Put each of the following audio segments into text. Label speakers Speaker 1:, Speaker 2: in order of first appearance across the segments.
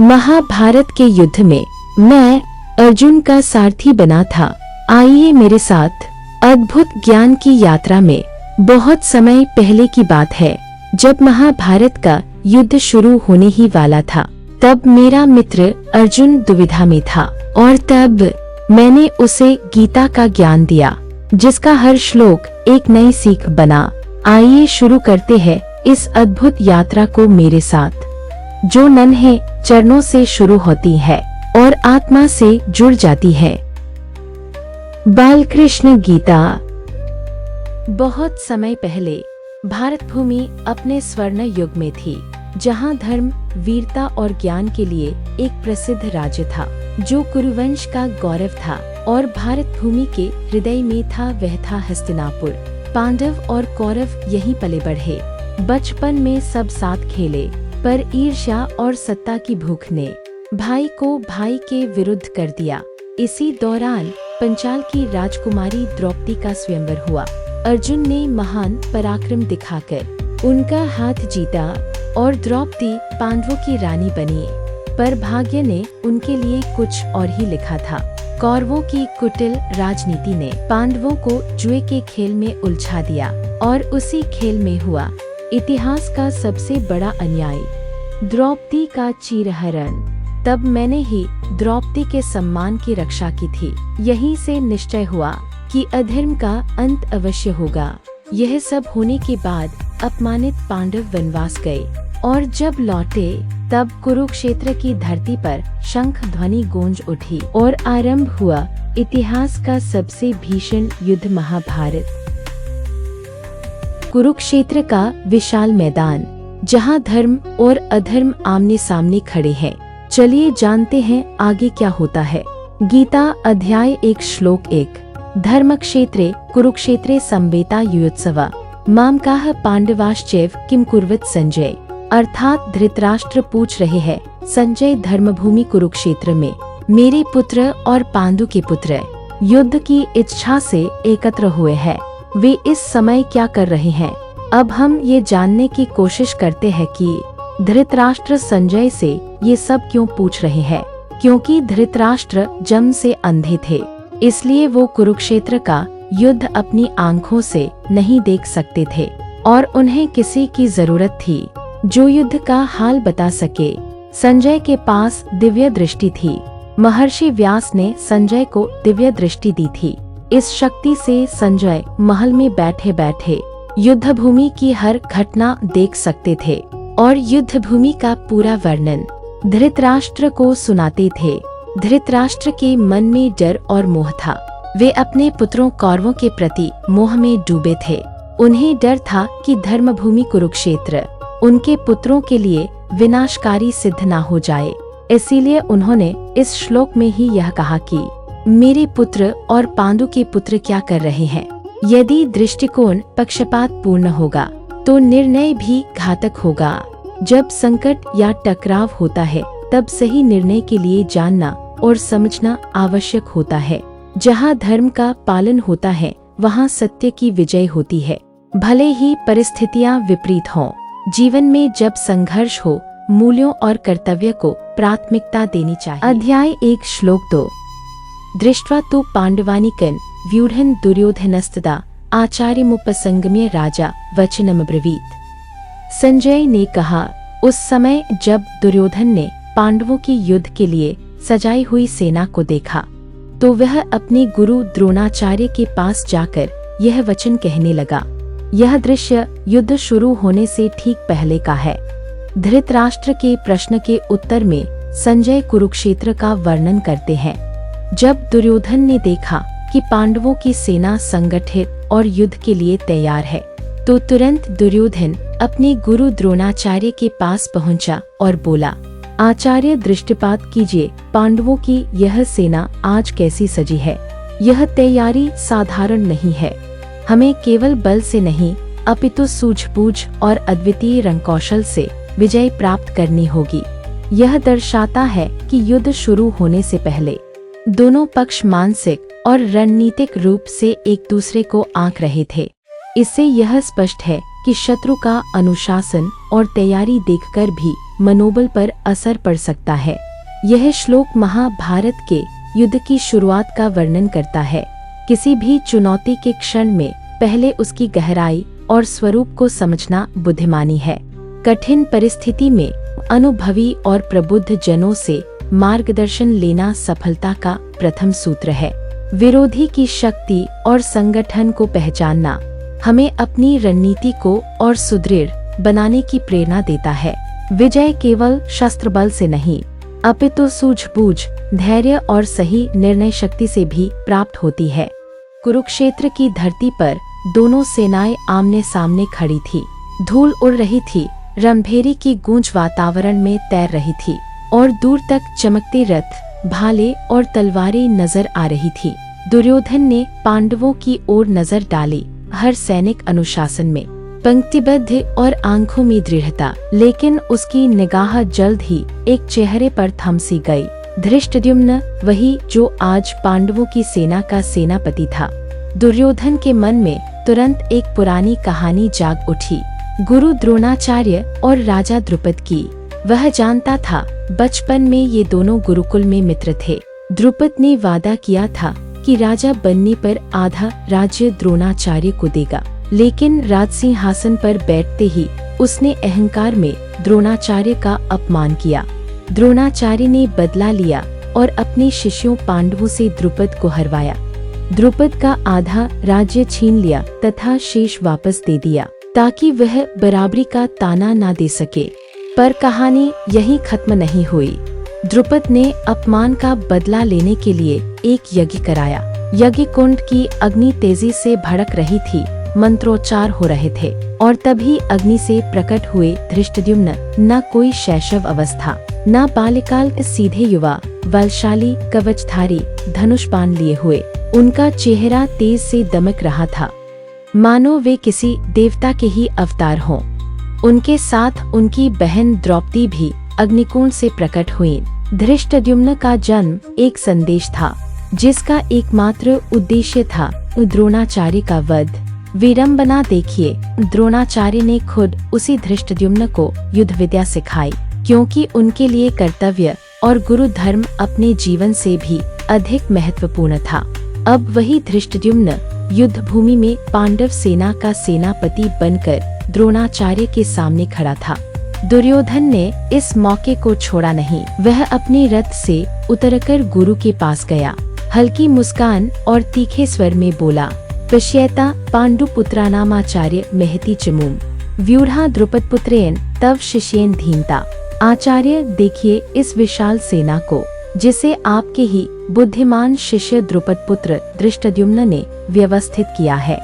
Speaker 1: महाभारत के युद्ध में मैं अर्जुन का सारथी बना था। आइए मेरे साथ अद्भुत ज्ञान की यात्रा में। बहुत समय पहले की बात है, जब महाभारत का युद्ध शुरू होने ही वाला था। तब मेरा मित्र अर्जुन दुविधा में था और तब मैंने उसे गीता का ज्ञान दिया, जिसका हर श्लोक एक नई सीख बना। आइए शुरू करते हैं इस अद्भुत यात्रा को मेरे साथ, जो नन्हे चरणों से शुरू होती है और आत्मा से जुड़ जाती है। बालकृष्ण गीता। बहुत समय पहले भारत भूमि अपने स्वर्ण युग में थी, जहां धर्म, वीरता और ज्ञान के लिए एक प्रसिद्ध राज्य था, जो कुरुवंश का गौरव था। और भारत भूमि के हृदय में था वह था हस्तिनापुर। पांडव और कौरव यहीं पले बढ़े। बचपन में सब साथ खेले, पर ईर्ष्या और सत्ता की भूख ने भाई को भाई के विरुद्ध कर दिया। इसी दौरान पंचाल की राजकुमारी द्रौपदी का स्वयंवर हुआ। अर्जुन ने महान पराक्रम दिखाकर उनका हाथ जीता और द्रौपदी पांडवों की रानी बनी। पर भाग्य ने उनके लिए कुछ और ही लिखा था। कौरवों की कुटिल राजनीति ने पांडवों को जुए के खेल में उलझा दिया और उसी खेल में हुआ इतिहास का सबसे बड़ा अन्याय, द्रौपदी का चीरहरण। तब मैंने ही द्रौपदी के सम्मान की रक्षा की थी। यहीं से निश्चय हुआ कि अधर्म का अंत अवश्य होगा। यह सब होने के बाद अपमानित पांडव वनवास गए और जब लौटे तब कुरुक्षेत्र की धरती पर शंख ध्वनि गूंज उठी और आरंभ हुआ इतिहास का सबसे भीषण युद्ध, महाभारत। कुरुक्षेत्र का विशाल मैदान, जहां धर्म और अधर्म आमने सामने खड़े हैं। चलिए जानते हैं आगे क्या होता है। गीता अध्याय 1 श्लोक 1। धर्मक्षेत्रे कुरुक्षेत्रे संवेता युयोत्सवा मामकाः पांडवाश्चैव किम कुर्वत संजय। अर्थात धृतराष्ट्र पूछ रहे हैं, संजय धर्मभूमि कुरुक्षेत्र में मेरे पुत्र और पांडु के पुत्र युद्ध की इच्छा से एकत्र हुए हैं। वे इस समय क्या कर रहे हैं? अब हम ये जानने की कोशिश करते हैं कि धृतराष्ट्र संजय से ये सब क्यों पूछ रहे हैं। क्योंकि धृतराष्ट्र जन्म से अंधे थे, इसलिए वो कुरुक्षेत्र का युद्ध अपनी आंखों से नहीं देख सकते थे और उन्हें किसी की जरूरत थी जो युद्ध का हाल बता सके। संजय के पास दिव्य दृष्टि थी। महर्षि व्यास ने संजय को दिव्य दृष्टि दी थी। इस शक्ति से संजय महल में बैठे बैठे युद्ध भूमि की हर घटना देख सकते थे और युद्ध भूमि का पूरा वर्णन धृतराष्ट्र को सुनाते थे। धृतराष्ट्र के मन में डर और मोह था। वे अपने पुत्रों कौरवों के प्रति मोह में डूबे थे। उन्हें डर था कि धर्मभूमि कुरुक्षेत्र उनके पुत्रों के लिए विनाशकारी सिद्ध न हो जाए। इसीलिए उन्होंने इस श्लोक में ही यह कहा कि मेरे पुत्र और पांडु के पुत्र क्या कर रहे हैं। यदि दृष्टिकोण पक्षपात पूर्ण होगा तो निर्णय भी घातक होगा। जब संकट या टकराव होता है तब सही निर्णय के लिए जानना और समझना आवश्यक होता है। जहाँ धर्म का पालन होता है वहाँ सत्य की विजय होती है, भले ही परिस्थितियाँ विपरीत हों। जीवन में जब संघर्ष हो, मूल्यों और कर्तव्य को प्राथमिकता देनी चाहिए। अध्याय 1 श्लोक 2। दृष्ट्वा तु पांडवानिकं व्यूढ़ं दुर्योधनस्तदा आचार्यमुपसंगम्य राजा वचनमब्रवीत्। संजय ने कहा, उस समय जब दुर्योधन ने पांडवों की युद्ध के लिए सजाई हुई सेना को देखा तो वह अपने गुरु द्रोणाचार्य के पास जाकर यह वचन कहने लगा। यह दृश्य युद्ध शुरू होने से ठीक पहले का है। धृतराष्ट्र के प्रश्न के उत्तर में संजय कुरुक्षेत्र का वर्णन करते हैं। जब दुर्योधन ने देखा कि पांडवों की सेना संगठित और युद्ध के लिए तैयार है तो तुरंत दुर्योधन अपने गुरु द्रोणाचार्य के पास पहुंचा और बोला, आचार्य दृष्टिपात कीजिए, पांडवों की यह सेना आज कैसी सजी है। यह तैयारी साधारण नहीं है। हमें केवल बल से नहीं अपितु सूझबूझ और अद्वितीय रंगकौशल से विजय प्राप्त करनी होगी। यह दर्शाता है कि युद्ध शुरू होने से पहले दोनों पक्ष मानसिक और रणनीतिक रूप से एक दूसरे को आंक रहे थे। इससे यह स्पष्ट है कि शत्रु का अनुशासन और तैयारी देखकर भी मनोबल पर असर पड़ सकता है। यह श्लोक महाभारत के युद्ध की शुरुआत का वर्णन करता है। किसी भी चुनौती के क्षण में पहले उसकी गहराई और स्वरूप को समझना बुद्धिमानी है। कठिन परिस्थिति में अनुभवी और प्रबुद्ध जनों से मार्गदर्शन लेना सफलता का प्रथम सूत्र है। विरोधी की शक्ति और संगठन को पहचानना हमें अपनी रणनीति को और सुदृढ़ बनाने की प्रेरणा देता है। विजय केवल शस्त्र बल से नहीं, अपितु सूझबूझ, धैर्य और सही निर्णय शक्ति से भी प्राप्त होती है। कुरुक्षेत्र की धरती पर दोनों सेनाएं आमने सामने खड़ी थी। धूल उड़ रही थी, रणभेरी की गूंज वातावरण में तैर रही थी और दूर तक चमकते रथ, भाले और तलवारें नजर आ रही थी। दुर्योधन ने पांडवों की ओर नजर डाली, हर सैनिक अनुशासन में, पंक्तिबद्ध और आंखों में दृढ़ता। लेकिन उसकी निगाह जल्द ही एक चेहरे पर थम सी गई। धृष्टद्युम्न, वही जो आज पांडवों की सेना का सेनापति था। दुर्योधन के मन में तुरंत एक पुरानी कहानी जाग उठी, गुरु द्रोणाचार्य और राजा द्रुपद की। वह जानता था बचपन में ये दोनों गुरुकुल में मित्र थे। द्रुपद ने वादा किया था कि राजा बनने पर आधा राज्य द्रोणाचार्य को देगा, लेकिन राजसिंहासन पर बैठते ही उसने अहंकार में द्रोणाचार्य का अपमान किया। द्रोणाचार्य ने बदला लिया और अपने शिष्यों पांडवों से द्रुपद को हरवाया। द्रुपद का आधा राज्य छीन लिया तथा शेष वापस दे दिया, ताकि वह बराबरी का ताना ना दे सके। पर कहानी यहीं खत्म नहीं हुई। द्रुपद ने अपमान का बदला लेने के लिए एक यज्ञ कराया। यज्ञ कुंड की अग्नि तेजी से भड़क रही थी, मंत्रोच्चार हो रहे थे और तभी अग्नि से प्रकट हुए धृष्टद्युम्न। न कोई शैशव अवस्था, न बाल्यकाल, सीधे युवा, बलशाली, कवचधारी, धनुष बाण लिए हुए। उनका चेहरा तेज से दमक रहा था, मानो वे किसी देवता के ही अवतार हों। उनके साथ उनकी बहन द्रौपदी भी अग्निकुंड से प्रकट हुई। धृष्टद्युम्न का जन्म एक संदेश था, जिसका एकमात्र उद्देश्य था द्रोणाचार्य का वध। विडंबना देखिए, द्रोणाचार्य ने खुद उसी धृष्टद्युम्न को युद्ध विद्या सिखाई, क्योंकि उनके लिए कर्तव्य और गुरु धर्म अपने जीवन से भी अधिक महत्वपूर्ण था। अब वही धृष्टद्युम्न युद्ध भूमि में पांडव सेना का सेनापति बनकर द्रोणाचार्य के सामने खड़ा था। दुर्योधन ने इस मौके को छोड़ा नहीं। वह अपने रथ से उतरकर गुरु के पास गया, हल्की मुस्कान और तीखे स्वर में बोला, पश्येता पांडुपुत्रानामाचार्य महति चमूम व्यूढ़ा द्रुपदपुत्रेण तव शिष्येन धीमता। आचार्य, देखिए इस विशाल सेना को, जिसे आपके ही बुद्धिमान शिष्य द्रुपदपुत्र धृष्टद्युम्न ने व्यवस्थित किया है।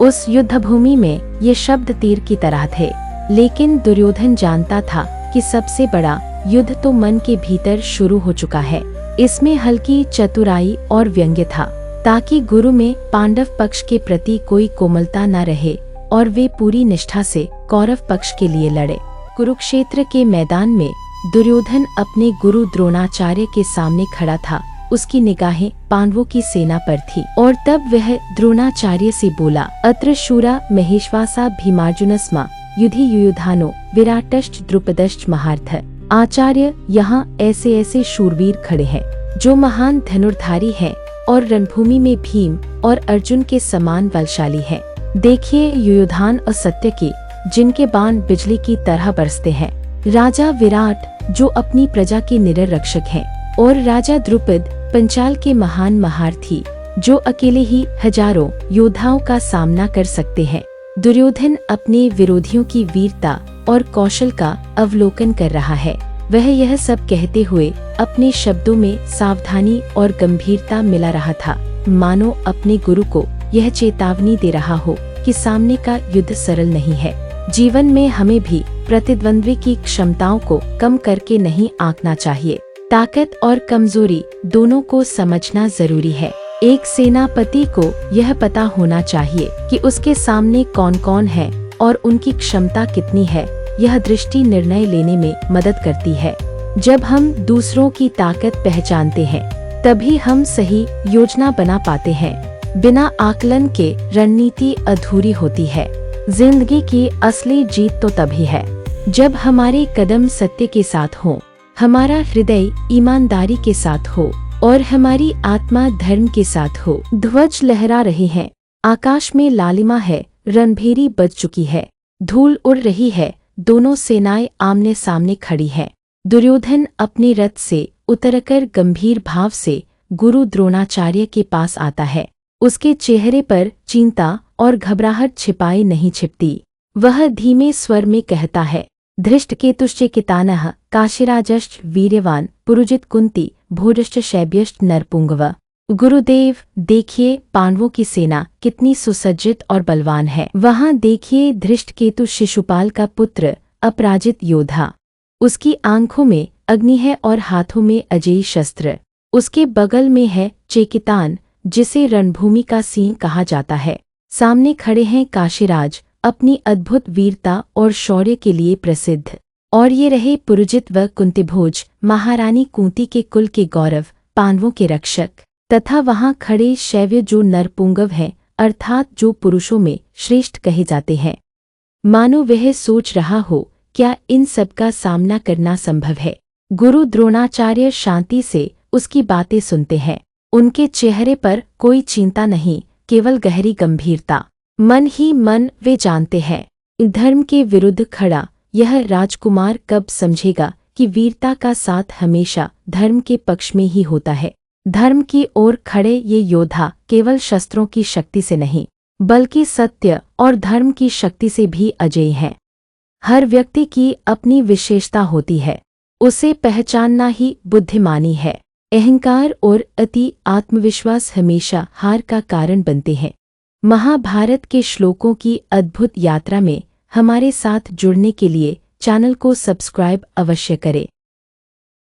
Speaker 1: उस युद्ध भूमि में ये शब्द तीर की तरह थे, लेकिन दुर्योधन जानता था कि सबसे बड़ा युद्ध तो मन के भीतर शुरू हो चुका है। इसमें हल्की चतुराई और व्यंग्य था, ताकि गुरु में पांडव पक्ष के प्रति कोई कोमलता न रहे और वे पूरी निष्ठा से कौरव पक्ष के लिए लड़े। कुरुक्षेत्र के मैदान में दुर्योधन अपने गुरु द्रोणाचार्य के सामने खड़ा था। उसकी निगाहें पांडवों की सेना पर थी और तब वह द्रोणाचार्य से बोला, अत्र शूरा महेश्वासा भीमार्जुनस्मा युधि युयुधानो विराटश्च द्रुपदश्च महार्थ। आचार्य, यहाँ ऐसे ऐसे शूरवीर खड़े हैं जो महान धनुर्धारी हैं और रणभूमि में भीम और अर्जुन के समान बलशाली हैं। देखिए युयुधान और सत्यकी, जिनके बाण बिजली की तरह बरसते हैं। राजा विराट, जो अपनी प्रजा के निडर रक्षक हैं, और राजा द्रुपद, पंचाल के महान महारथी, जो अकेले ही हजारों योद्धाओं का सामना कर सकते हैं। दुर्योधन अपने विरोधियों की वीरता और कौशल का अवलोकन कर रहा है। वह यह सब कहते हुए अपने शब्दों में सावधानी और गंभीरता मिला रहा था, मानो अपने गुरु को यह चेतावनी दे रहा हो कि सामने का युद्ध सरल नहीं है। जीवन में हमें भी प्रतिद्वंद्वी की क्षमताओं को कम करके नहीं आंकना चाहिए। ताकत और कमजोरी दोनों को समझना जरूरी है। एक सेनापति को यह पता होना चाहिए कि उसके सामने कौन कौन है और उनकी क्षमता कितनी है। यह दृष्टि निर्णय लेने में मदद करती है। जब हम दूसरों की ताकत पहचानते हैं, तभी हम सही योजना बना पाते हैं। बिना आकलन के रणनीति अधूरी होती है। जिंदगी की असली जीत तो तभी है जब हमारे कदम सत्य के साथ हो, हमारा हृदय ईमानदारी के साथ हो और हमारी आत्मा धर्म के साथ हो। ध्वज लहरा रहे हैं, आकाश में लालिमा है, रणभेरी बज चुकी है, धूल उड़ रही है, दोनों सेनाएं आमने सामने खड़ी हैं। दुर्योधन अपने रथ से उतरकर गंभीर भाव से गुरु द्रोणाचार्य के पास आता है। उसके चेहरे पर चिंता और घबराहट छिपाई नहीं छिपती। वह धीमे स्वर में कहता है, धृष्टकेतुश्चेकितानः काशीराजश्च वीर्यवान पुरुजित कुंती भूरिश्च शैब्यश्च नरपुंगव। गुरुदेव, देखिए पांडवों की सेना कितनी सुसज्जित और बलवान है। वहाँ देखिए धृष्टकेतु शिशुपाल का पुत्र, अपराजित योद्धा। उसकी आंखों में अग्नि है और हाथों में अजेय शस्त्र। उसके बगल में है चेकितान, जिसे रणभूमि का सिंह कहा जाता है। सामने खड़े हैं काशीराज, अपनी अद्भुत वीरता और शौर्य के लिए प्रसिद्ध। और ये रहे पुरुजित व कुंतीभोज, महारानी कुंती के कुल के गौरव, पांडवों के रक्षक। तथा वहाँ खड़े शैव्य, जो नरपुंगव हैं, अर्थात जो पुरुषों में श्रेष्ठ कहे जाते हैं। मानो वह सोच रहा हो, क्या इन सब का सामना करना संभव है। गुरु द्रोणाचार्य शांति से उसकी बातें सुनते हैं। उनके चेहरे पर कोई चिंता नहीं, केवल गहरी गंभीरता। मन ही मन वे जानते हैं, धर्म के विरुद्ध खड़ा यह राजकुमार कब समझेगा कि वीरता का साथ हमेशा धर्म के पक्ष में ही होता है। धर्म की ओर खड़े ये योद्धा केवल शस्त्रों की शक्ति से नहीं, बल्कि सत्य और धर्म की शक्ति से भी अजेय हैं। हर व्यक्ति की अपनी विशेषता होती है, उसे पहचानना ही बुद्धिमानी है। अहंकार और अति आत्मविश्वास हमेशा हार का कारण बनते हैं। महाभारत के श्लोकों की अद्भुत यात्रा में हमारे साथ जुड़ने के लिए चैनल को सब्सक्राइब अवश्य करें।